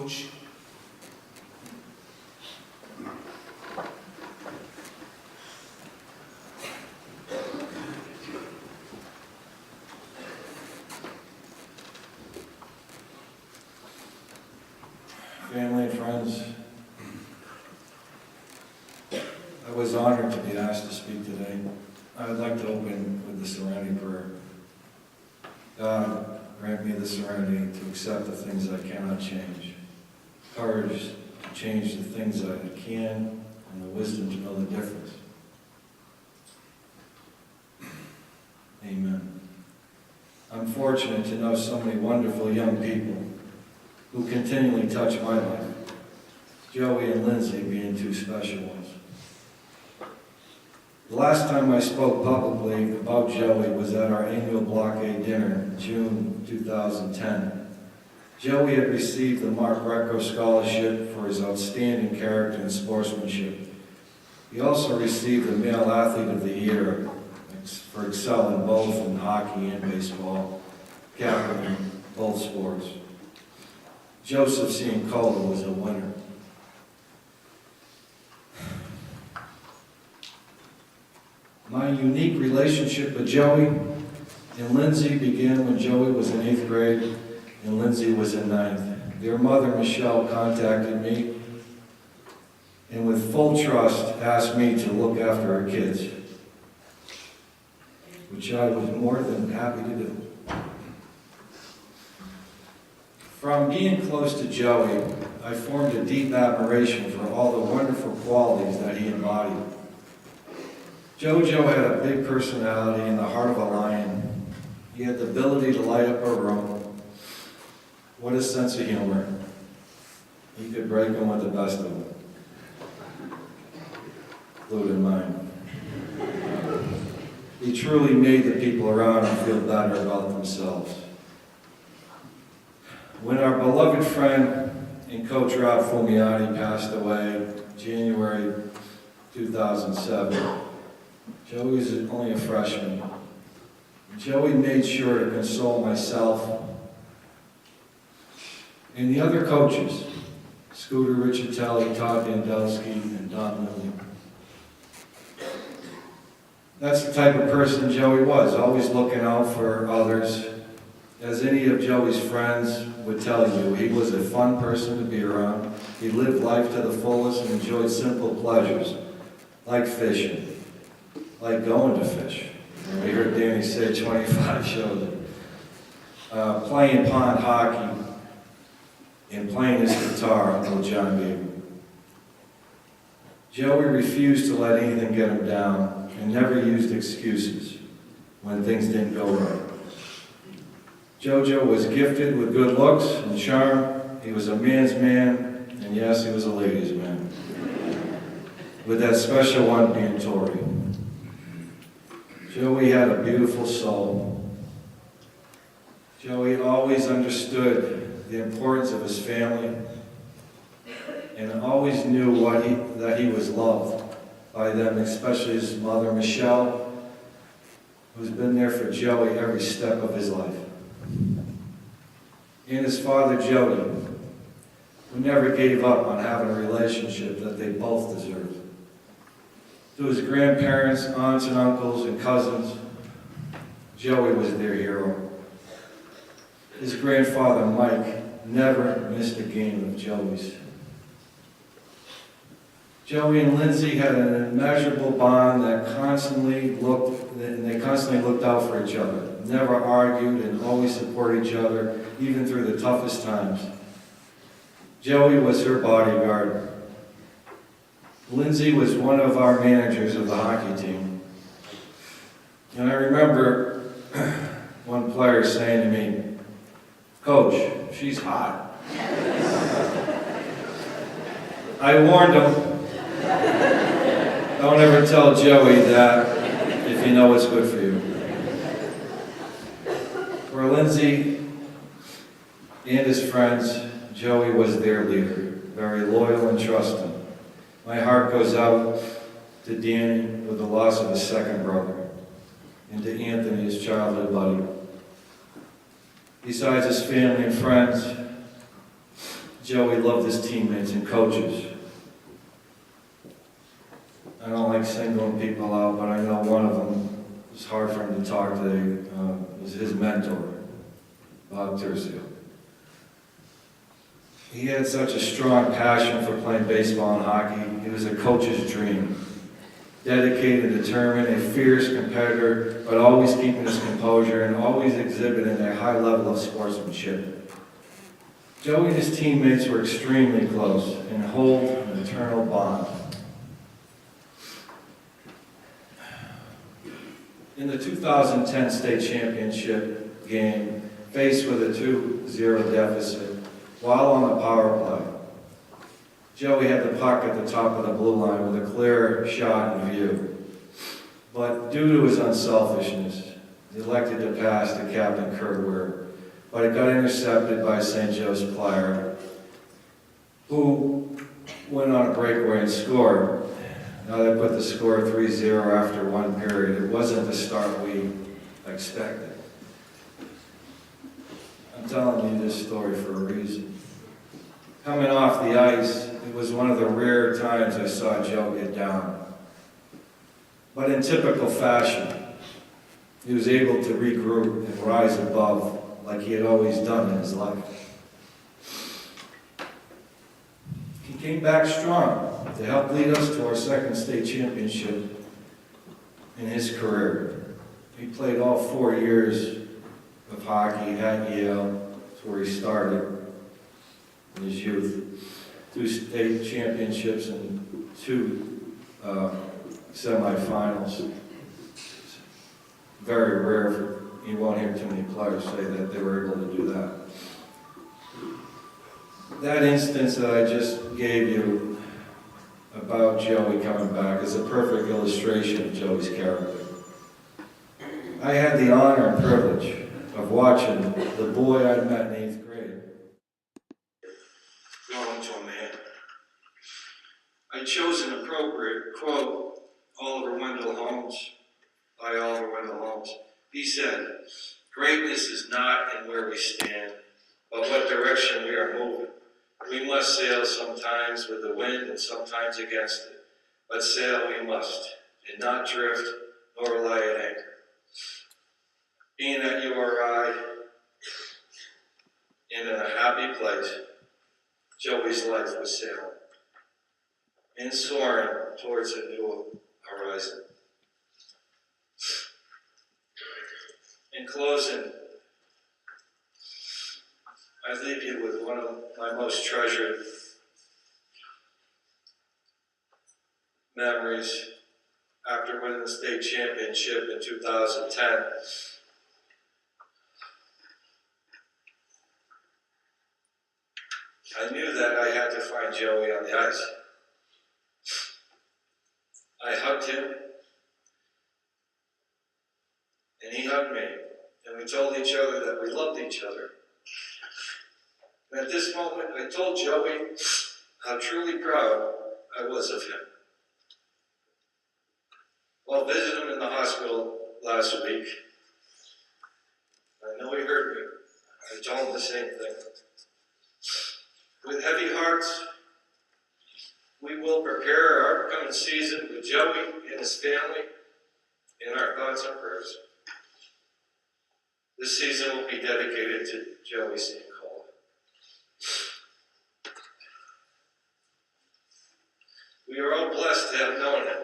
Coach. Family and friends, I was honored to be asked to speak today. I would like to open with the serenity prayer. God, grant me the serenity to accept the things I cannot change, courage to change the things that I can, and the wisdom to know the difference. Amen. I'm fortunate to know so many wonderful young people who continually touch my life, Joey and Lindsay being two special ones. The last time I spoke publicly about Joey was at our annual Block A dinner in June 2010. Joey had received the Mark Recco Scholarship for his outstanding character and sportsmanship. He also received the Male Athlete of the Year for excelling both in hockey and baseball, captaining both sports. Joey Ciancola was a winner. My unique relationship with Joey and Lindsay began when Joey was in 8th grade and Lindsay was in 9th. Their mother, Michelle, contacted me and with full trust asked me to look after her kids, which I was more than happy to do. From being close to Joey, I formed a deep admiration for all the wonderful qualities that he embodied. JoJo had a big personality and the heart of a lion. He had the ability to light up a room. What a sense of humor. He could break them with the best of them, including mine. He truly made the people around him feel better about themselves. When our beloved friend and coach Rob Fumiati passed away January 2007, Joey was only a freshman. Joey made sure to console myself and the other coaches, Scooter Riccitelli, Todd Dandelsky, and Don Lilly. That's the type of person Joey was, always looking out for others. As any of Joey's friends would tell you, he was a fun person to be around. He lived life to the fullest and enjoyed simple pleasures, like fishing, like going to fish. We heard Danny say 25 shows. Playing pond hockey and playing his guitar, Uncle John gave him. Joey refused to let anything get him down and never used excuses when things didn't go right. JoJo was gifted with good looks and charm. He was a man's man, and yes, he was a ladies' man. With that special one being Tori. Joey had a beautiful soul. Joey always understood the importance of his family and always knew that he was loved by them, especially his mother, Michelle, who's been there for Joey every step of his life. And his father, Jody, who never gave up on having a relationship that they both deserved. To his grandparents, aunts and uncles and cousins, Joey was their hero. His grandfather, Mike, never missed a game of Joey's. Joey and Lindsay had an immeasurable bond that they constantly looked out for each other, never argued and always supported each other, even through the toughest times. Joey was her bodyguard. Lindsay was one of our managers of the hockey team. And I remember one player saying to me, "Coach, she's hot." I warned him, don't ever tell Joey that if you know what's good for you. For Lindsay and his friends, Joey was their leader, very loyal and trusting. My heart goes out to Danny with the loss of his second brother, and to Anthony, his childhood buddy. Besides his family and friends, Joey loved his teammates and coaches. I don't like singling people out, but I know one of them, it was hard for him to talk to, was his mentor, Bob Tercio. He had such a strong passion for playing baseball and hockey. He was a coach's dream. Dedicated, determined, a fierce competitor, but always keeping his composure and always exhibiting a high level of sportsmanship. Joey and his teammates were extremely close and hold an eternal bond. In the 2010 state championship game, faced with a 2-0 deficit, while on the power play, Joey had the puck at the top of the blue line with a clear shot in view. But due to his unselfishness, he elected to pass to Captain Kurt Weir, but it got intercepted by St. Joe's player, who went on a breakaway and scored. Now they put the score 3-0 after one period. It wasn't the start we expected. I'm telling you this story for a reason. Coming off the ice, it was one of the rare times I saw Joe get down. But in typical fashion, he was able to regroup and rise above like he had always done in his life. He came back strong to help lead us to our second state championship in his career. He played all 4 years of hockey at Yale. That's where he started in his youth. 2 state championships and 2 semifinals. It's very rare. You won't hear too many players say that they were able to do that. That instance that I just gave you about Joey coming back is a perfect illustration of Joey's character. I had the honor and privilege of watching the boy I met in 8th grade grow into a man. I chose an appropriate quote, by Oliver Wendell Holmes. He said, "Greatness is not in where we stand, but what direction we are moving. We must sail sometimes with the wind and sometimes against it, but sail we must, and not drift nor lie at anchor." Being at URI and in a happy place, Joey's life was sailing and soaring towards a new horizon. In closing, I leave you with one of my most treasured memories after winning the state championship in 2010. I knew that I had to find Joey on the ice. I hugged him, and he hugged me, and we told each other that we loved each other. And at this moment, I told Joey how truly proud I was of him. While visiting him in the hospital last week, I know he heard me. I told him the same thing. With heavy hearts, we will prepare our upcoming season with Joey and his family in our thoughts and prayers. This season will be dedicated to Joey Ciancola. We are all blessed to have known him.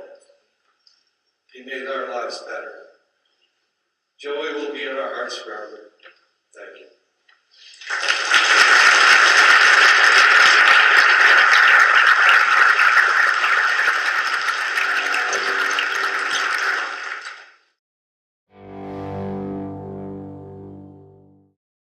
He made our lives better. Joey will be in our hearts forever.